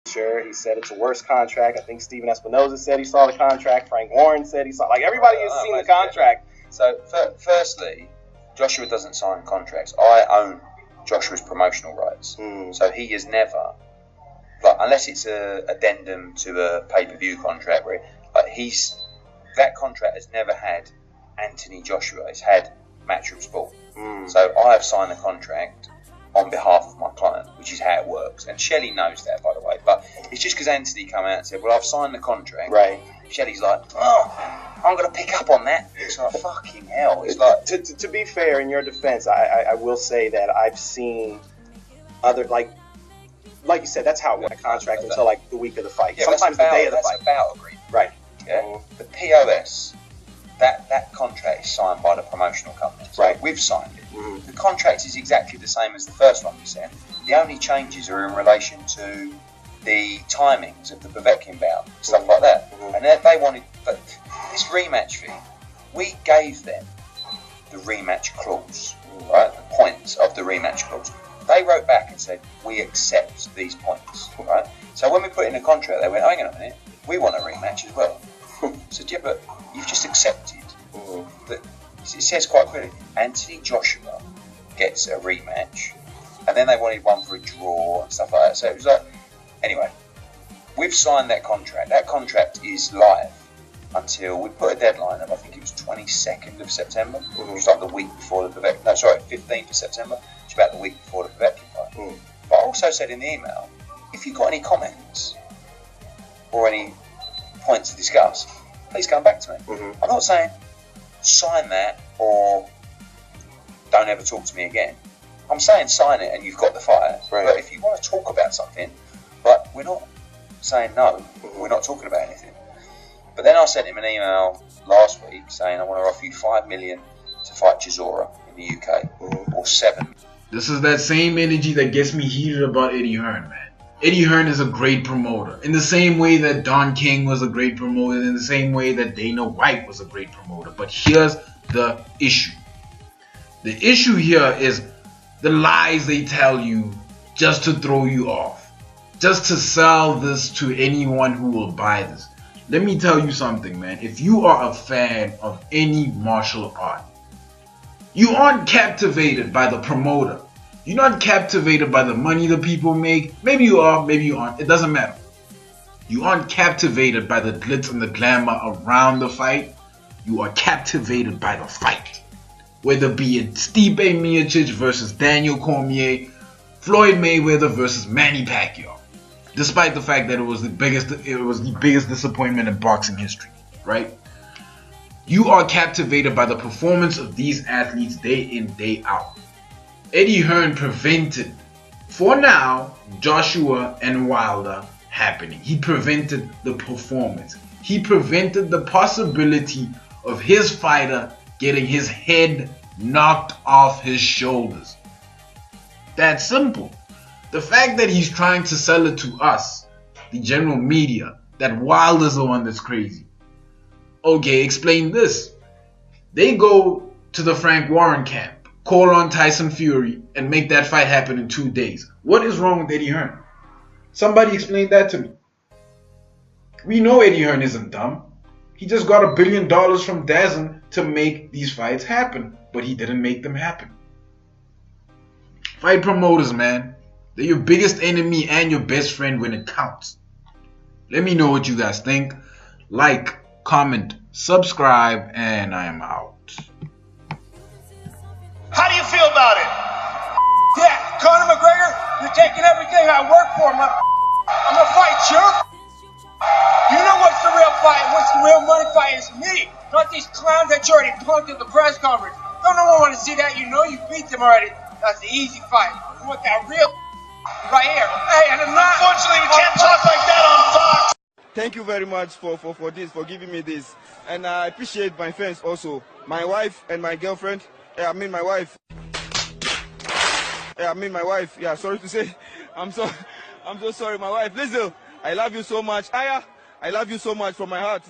Sure, he said it's a worse contract. I think Steven Espinoza said he saw the contract. Frank Warren said he saw. Like, everybody has seen the contract. So, firstly, Joshua doesn't sign contracts. I own Joshua's promotional rights. So he has never, like, unless it's a addendum to a pay-per-view contract, where that contract has never had Anthony Joshua. It's had Matchroom Sport. So I have signed the contract on behalf of my client, which is how it works. And Shelley knows that, by the way. But it's just because Anthony came out and said, well, I've signed the contract. Right. Shelley's like, oh, I'm going to pick up on that. It's like, fucking hell. It's like... To be fair, in your defense, I will say that I've seen other, like you said, that's how it went, a contract until, like, the week of the fight. Yeah, sometimes the day of the fight. That's about agreement. Right. Yeah. The POS, that contract is signed by the promotional company. So right. We've signed it. The contract is exactly the same as the first one we sent. The only changes are in relation to the timings of the Povetkin bout, stuff like that. And they wanted, but this rematch thing, we gave them the rematch clause, right? The points of the rematch clause. They wrote back and said, we accept these points, right? So when we put in a contract, they went, hang on a minute, we want a rematch as well. I said, yeah, but you've just accepted that. It says quite clearly, Anthony Joshua gets a rematch, and then they wanted one for a draw and stuff like that. So it was like, anyway, we've signed that contract. That contract is live until we put a deadline of, I think it was 22nd of September. It was like the week before the Povetkin. No, sorry, 15th of September. It's about the week before the Povetkin fight. But I also said in the email, if you've got any comments or any points to discuss, please come back to me. I'm not saying sign that or don't ever talk to me again. I'm saying sign it and you've got the fight. Right. But if you want to talk about something, but we're not saying no, we're not talking about anything. But then I sent him an email last week saying I want to offer you $5 million to fight Chisora in the UK, or $7. This is that same energy that gets me heated about Eddie Hearn, man. Eddie Hearn is a great promoter. In the same way that Don King was a great promoter, in the same way that Dana White was a great promoter. But here's the issue. The issue here is the lies they tell you just to throw you off. Just to sell this to anyone who will buy this. Let me tell you something, man. If you are a fan of any martial art, you aren't captivated by the promoter. You're not captivated by the money the people make. Maybe you are, maybe you aren't. It doesn't matter. You aren't captivated by the glitz and the glamour around the fight. You are captivated by the fight. Whether be it Stipe Miocic versus Daniel Cormier, Floyd Mayweather versus Manny Pacquiao. Despite the fact that it was the biggest disappointment in boxing history, right? You are captivated by the performance of these athletes day in, day out. Eddie Hearn prevented, for now, Joshua and Wilder happening. He prevented the performance. He prevented the possibility of his fighter getting his head knocked off his shoulders. That's simple. The fact that he's trying to sell it to us, the general media, that Wilder's the one that's crazy. Okay, explain this. They go to the Frank Warren camp, call on Tyson Fury, and make that fight happen in 2 days. What is wrong with Eddie Hearn? Somebody explain that to me. We know Eddie Hearn isn't dumb. He just got $1 billion from DAZN to make these fights happen, but he didn't make them happen. Fight promoters, man. They're your biggest enemy and your best friend when it counts. Let me know what you guys think. Like, comment, subscribe, and I am out. How do you feel about it? Yeah, Conor McGregor, you're taking everything I work for. I'm gonna fight you. You know what's the real fight? What's the real money fight? Is me, not these clowns that you already punked at the press conference. Don't no one want to see that. You know you beat them already. That's the easy fight. You want that real right here. Hey, and unfortunately, we can't talk like that on Fox. Thank you very much for this, for giving me this. And I appreciate my fans also. My wife and my girlfriend. Yeah, I mean my wife. Yeah, sorry to say. I'm so sorry, my wife. Listen, I love you so much. Aya, I love you so much from my heart.